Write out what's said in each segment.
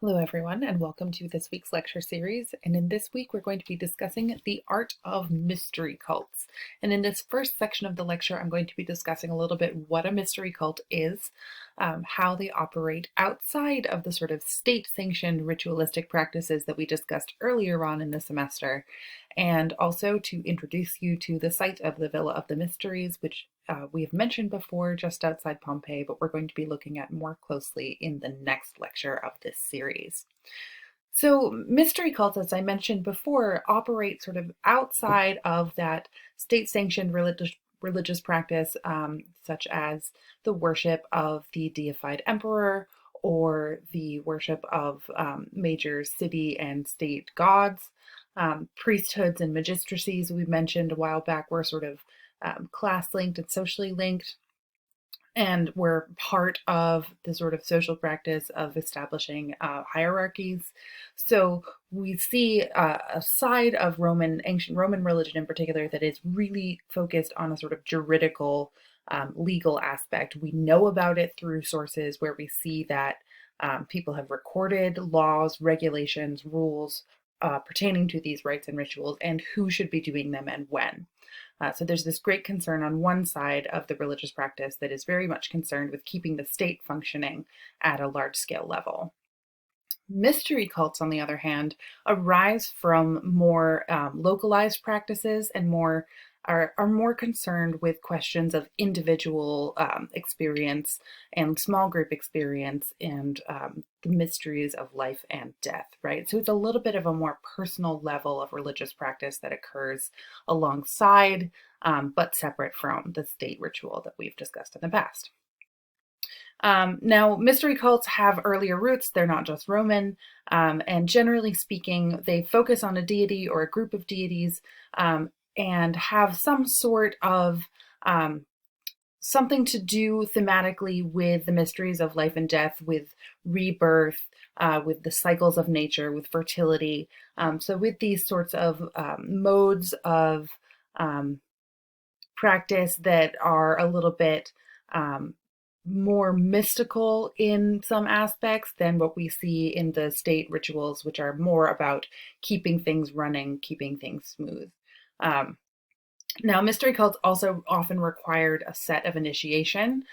Hello everyone and welcome to this week's lecture series, and in this week we're going to be discussing the art of mystery cults. And in this first section of the lecture I'm going to be discussing a little bit what a mystery cult is, how they operate outside of the sort of state-sanctioned ritualistic practices that we discussed earlier on in the semester, and also to introduce you to the site of the Villa of the Mysteries, which we have mentioned before just outside Pompeii, but we're going to be looking at more closely in the next lecture of this series. So mystery cults, as I mentioned before, operate sort of outside of that state-sanctioned religious practice, such as the worship of the deified emperor or the worship of major city and state gods. Priesthoods and magistracies we mentioned a while back were sort of class-linked and socially linked, and were part of the sort of social practice of establishing hierarchies. So we see a side of ancient Roman religion in particular that is really focused on a sort of juridical, legal aspect. We know about it through sources where we see that people have recorded laws, regulations, rules pertaining to these rites and rituals, and who should be doing them and when. So there's this great concern on one side of the religious practice that is very much concerned with keeping the state functioning at a large scale level. Mystery cults, on the other hand, arise from more localized practices and are more concerned with questions of individual experience and small group experience and the mysteries of life and death, right? So it's a little bit of a more personal level of religious practice that occurs alongside, but separate from the state ritual that we've discussed in the past. Now, mystery cults have earlier roots. They're not just Roman, and generally speaking, they focus on a deity or a group of deities, and have some sort of something to do thematically with the mysteries of life and death, with rebirth, with the cycles of nature, with fertility. So with these sorts of modes of practice that are a little bit more mystical in some aspects than what we see in the state rituals, which are more about keeping things running, keeping things smooth. Now, mystery cults also often required a set of initiation.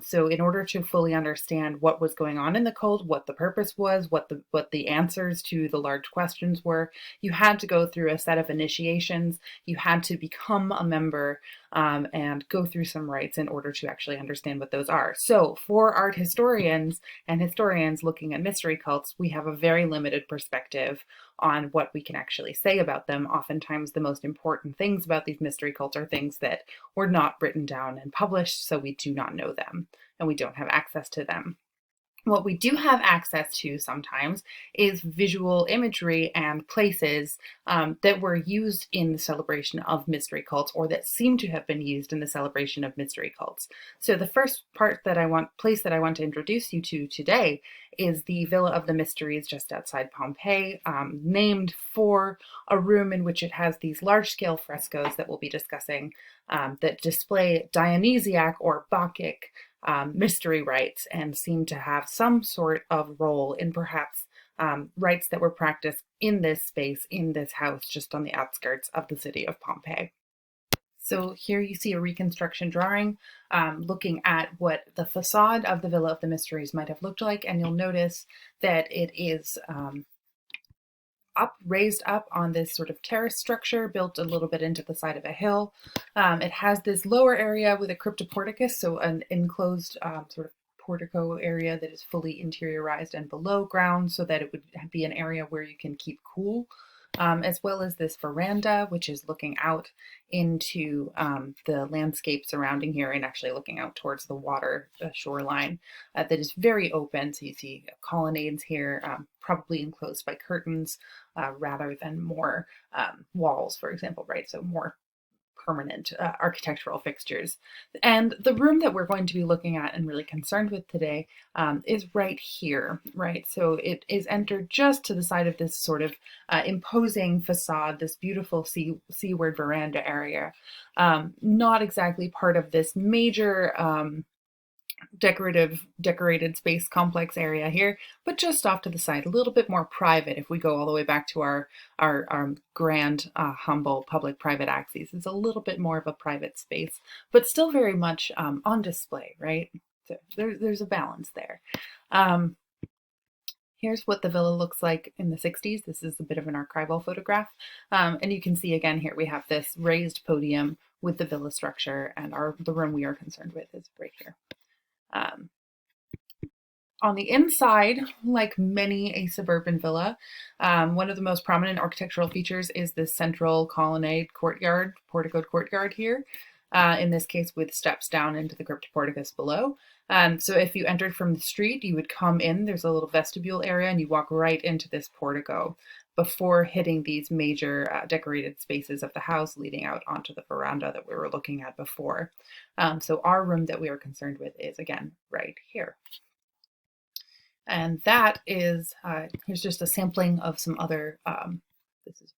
So in order to fully understand what was going on in the cult, what the purpose was, what the answers to the large questions were, you had to go through a set of initiations. You had to become a member and go through some rites in order to actually understand what those are. So for art historians and historians looking at mystery cults, we have a very limited perspective on what we can actually say about them. Oftentimes the most important things about these mystery cults are things that were not written down and published, so we do not know them and we don't have access to them. What we do have access to sometimes is visual imagery and places that were used in the celebration of mystery cults, or that seem to have been used in the celebration of mystery cults. So the first place that I want to introduce you to today is the Villa of the Mysteries just outside Pompeii, named for a room in which it has these large-scale frescoes that we'll be discussing that display Dionysiac or Bacchic mystery rites and seem to have some sort of role in perhaps rites that were practiced in this space, in this house, just on the outskirts of the city of Pompeii. So here you see a reconstruction drawing looking at what the facade of the Villa of the Mysteries might have looked like, and you'll notice that it is raised up on this sort of terrace structure built a little bit into the side of a hill. It has this lower area with a cryptoporticus, so an enclosed sort of portico area that is fully interiorized and below ground, so that it would be an area where you can keep cool, as well as this veranda, which is looking out into the landscape surrounding here and actually looking out towards the water shoreline that is very open. So you see colonnades here, probably enclosed by curtains rather than more walls, for example, right? So more permanent architectural fixtures. And the room that we're going to be looking at and really concerned with today is right here, right? So it is entered just to the side of this sort of imposing facade, this beautiful seaward veranda area. Not exactly part of this major decorated space complex area here, but just off to the side, a little bit more private. If we go all the way back to our grand, humble public-private axes, it's a little bit more of a private space, but still very much on display, right? So there's a balance there. Here's what the villa looks like in the 60s. This is a bit of an archival photograph. And you can see again here we have this raised podium with the villa structure, and the room we are concerned with is right here. On the inside, like many a suburban villa, one of the most prominent architectural features is this central colonnade courtyard, porticoed courtyard here, in this case with steps down into the crypt porticus below. So if you entered from the street, you would come in, there's a little vestibule area, and you walk right into this portico before hitting these major decorated spaces of the house leading out onto the veranda that we were looking at before. So our room that we are concerned with is, again, right here. And that is, here's just a sampling of some other, this is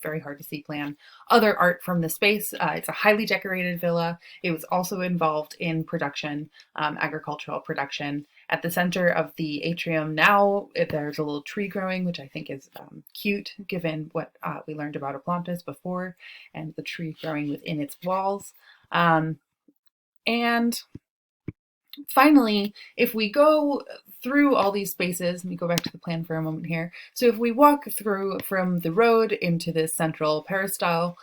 very hard to see plan, other art from the space. It's a highly decorated villa. It was also involved in production, agricultural production. At the center of the atrium now, there's a little tree growing, which I think is cute, given what we learned about Atlantis before, and the tree growing within its walls. And finally, if we go through all these spaces, let me go back to the plan for a moment here. So if we walk through from the road into this central peristyle,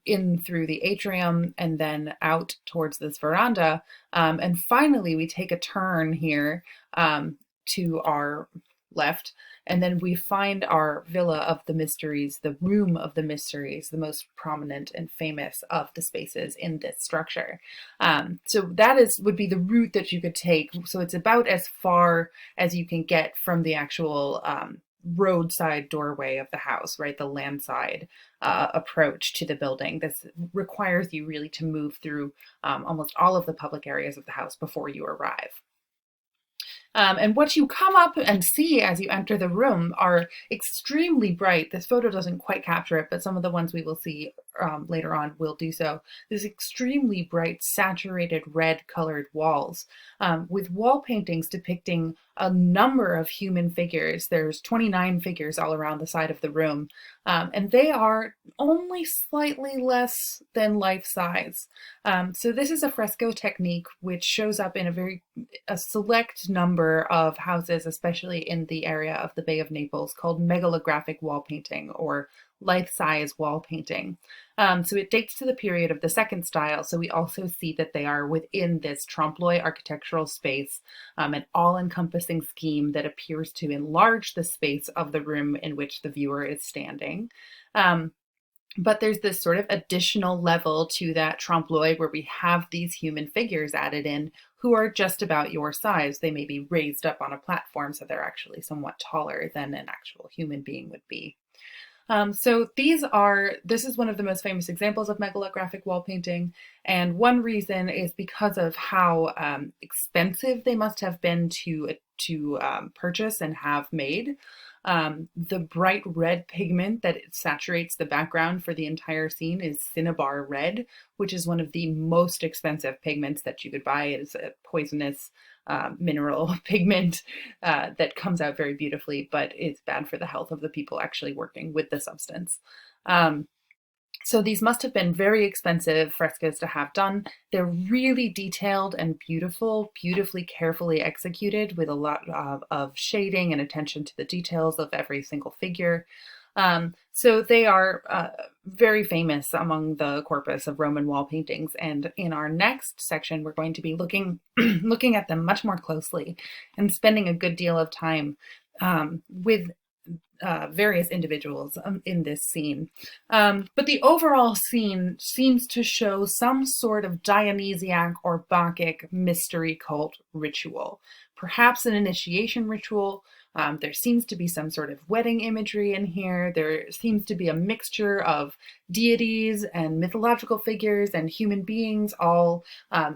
in through the atrium, and then out towards this veranda, and finally we take a turn here to our left, and then we find our Villa of the Mysteries, the Room of the Mysteries, the most prominent and famous of the spaces in this structure. So that would be the route that you could take. So it's about as far as you can get from the actual roadside doorway of the house, right? The landside approach to the building. This requires you really to move through almost all of the public areas of the house before you arrive. And what you come up and see as you enter the room are extremely bright. This photo doesn't quite capture it, but some of the ones we will see later on will do so. There's extremely bright, saturated red colored walls with wall paintings depicting a number of human figures. There's 29 figures all around the side of the room, and they are only slightly less than life size. So this is a fresco technique which shows up in a select number of houses, especially in the area of the Bay of Naples, called megalographic wall painting or life-size wall painting. So it dates to the period of the second style. So we also see that they are within this trompe-l'oeil architectural space, an all-encompassing scheme that appears to enlarge the space of the room in which the viewer is standing. But there's this sort of additional level to that trompe-l'oeil where we have these human figures added in who are just about your size. They may be raised up on a platform, so they're actually somewhat taller than an actual human being would be. So this is one of the most famous examples of megalographic wall painting, and one reason is because of how expensive they must have been to purchase and have made. The bright red pigment that saturates the background for the entire scene is cinnabar red, which is one of the most expensive pigments that you could buy. It is a poisonous mineral pigment that comes out very beautifully, but is bad for the health of the people actually working with the substance. So these must have been very expensive frescoes to have done. They're really detailed and beautiful, beautifully carefully executed with a lot of shading and attention to the details of every single figure. So they are very famous among the corpus of Roman wall paintings. And in our next section, we're going to be looking at them much more closely and spending a good deal of time with various individuals in this scene. But the overall scene seems to show some sort of Dionysiac or Bacchic mystery cult ritual, perhaps an initiation ritual, There seems to be some sort of wedding imagery in here. There seems to be a mixture of deities and mythological figures and human beings all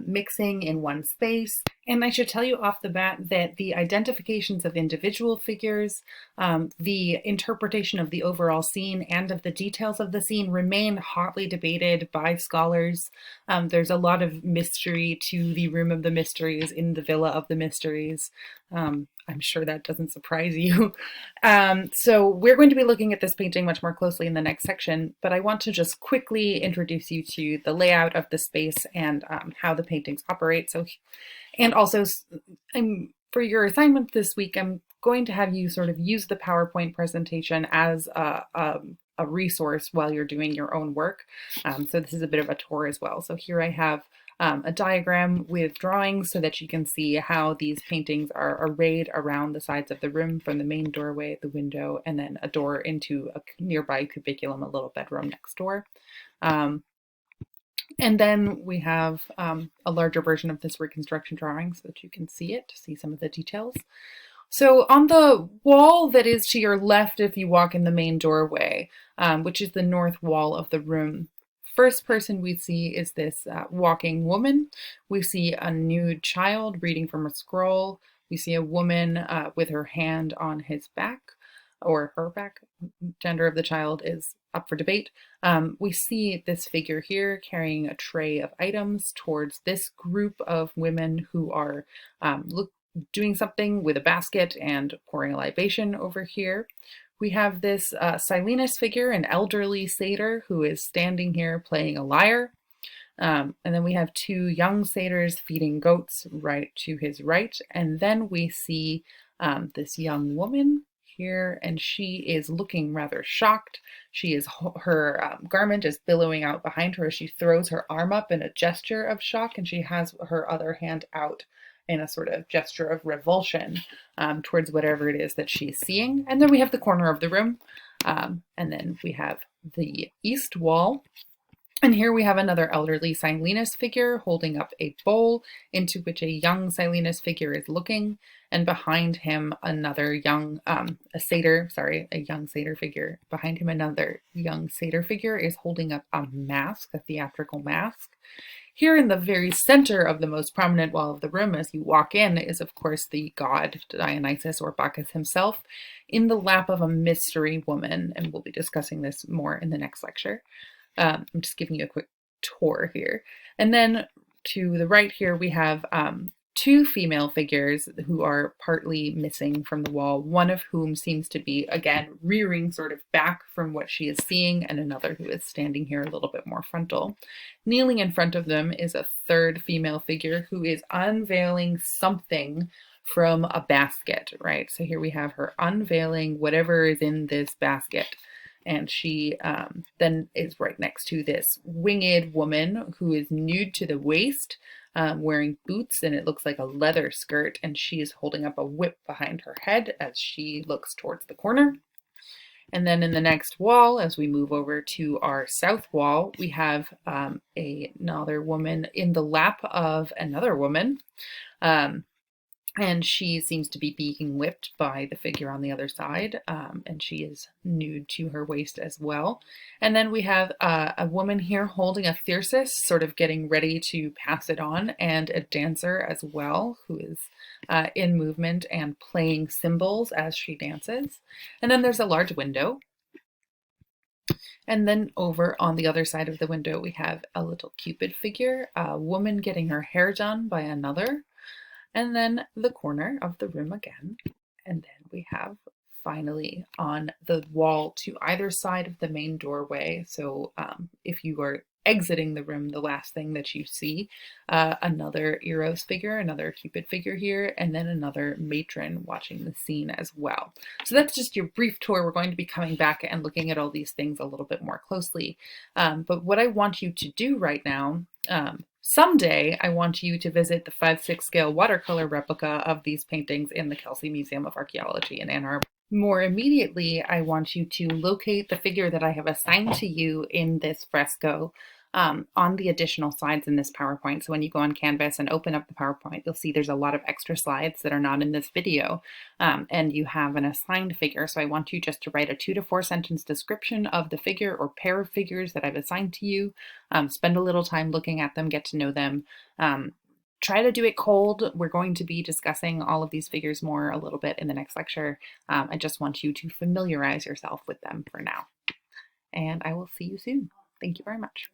mixing in one space. And I should tell you off the bat that the identifications of individual figures, the interpretation of the overall scene and of the details of the scene remain hotly debated by scholars. There's a lot of mystery to the Room of the Mysteries in the Villa of the Mysteries. I'm sure that doesn't surprise you. So we're going to be looking at this painting much more closely in the next section, but I want to just quickly introduce you to the layout of the space and how the paintings operate. And also, for your assignment this week, I'm going to have you sort of use the PowerPoint presentation as a resource while you're doing your own work. So this is a bit of a tour as well. So here I have a diagram with drawings so that you can see how these paintings are arrayed around the sides of the room, from the main doorway, the window, and then a door into a nearby cubiculum, a little bedroom next door. And then we have a larger version of this reconstruction drawing so that you can see it, see some of the details. So on the wall that is to your left if you walk in the main doorway, which is the north wall of the room, first person we see is this walking woman. We see a nude child reading from a scroll. We see a woman with her hand on his back, or her back. Gender of the child is up for debate. We see this figure here carrying a tray of items towards this group of women who are doing something with a basket and pouring a libation over here. We have this Silenus figure, an elderly satyr who is standing here playing a lyre. And then we have two young satyrs feeding goats right to his right. And then we see this young woman here, and she is looking rather shocked. Her garment is billowing out behind her as she throws her arm up in a gesture of shock, and she has her other hand out in a sort of gesture of revulsion towards whatever it is that she's seeing. And then we have the corner of the room, and then we have the east wall. And here we have another elderly Silenus figure holding up a bowl into which a young Silenus figure is looking, and behind him another young satyr figure. Behind him another young satyr figure is holding up a mask, a theatrical mask. Here in the very center of the most prominent wall of the room as you walk in is, of course, the god Dionysus, or Bacchus himself, in the lap of a mystery woman, and we'll be discussing this more in the next lecture. I'm just giving you a quick tour here. And then to the right here, we have two female figures who are partly missing from the wall, one of whom seems to be, again, rearing sort of back from what she is seeing, and another who is standing here a little bit more frontal. Kneeling in front of them is a third female figure who is unveiling something from a basket, right? So here we have her unveiling whatever is in this basket. And she then is right next to this winged woman who is nude to the waist, wearing boots, and it looks like a leather skirt, and she is holding up a whip behind her head as she looks towards the corner. And then in the next wall, as we move over to our south wall, we have another woman in the lap of another woman. And she seems to be being whipped by the figure on the other side, and she is nude to her waist as well. And then we have a woman here holding a thyrsus, sort of getting ready to pass it on, and a dancer as well, who is in movement and playing cymbals as she dances. And then there's a large window. And then over on the other side of the window, we have a little Cupid figure, a woman getting her hair done by another, and then the corner of the room again. And then we have finally on the wall to either side of the main doorway. So if you are exiting the room, the last thing that you see, another Eros figure, another Cupid figure here, and then another matron watching the scene as well. So that's just your brief tour. We're going to be coming back and looking at all these things a little bit more closely. But what I want you to do right now, someday I want you to visit the 5/6 scale watercolor replica of these paintings in the Kelsey Museum of Archaeology in Ann Arbor. More immediately, I want you to locate the figure that I have assigned to you in this fresco on the additional slides in this PowerPoint. So when you go on Canvas and open up the PowerPoint, you'll see there's a lot of extra slides that are not in this video, and you have an assigned figure. So I want you just to write a 2 to 4 sentence description of the figure or pair of figures that I've assigned to you. Spend a little time looking at them, get to know them. Try to do it cold. We're going to be discussing all of these figures more a little bit in the next lecture. I just want you to familiarize yourself with them for now. And I will see you soon. Thank you very much.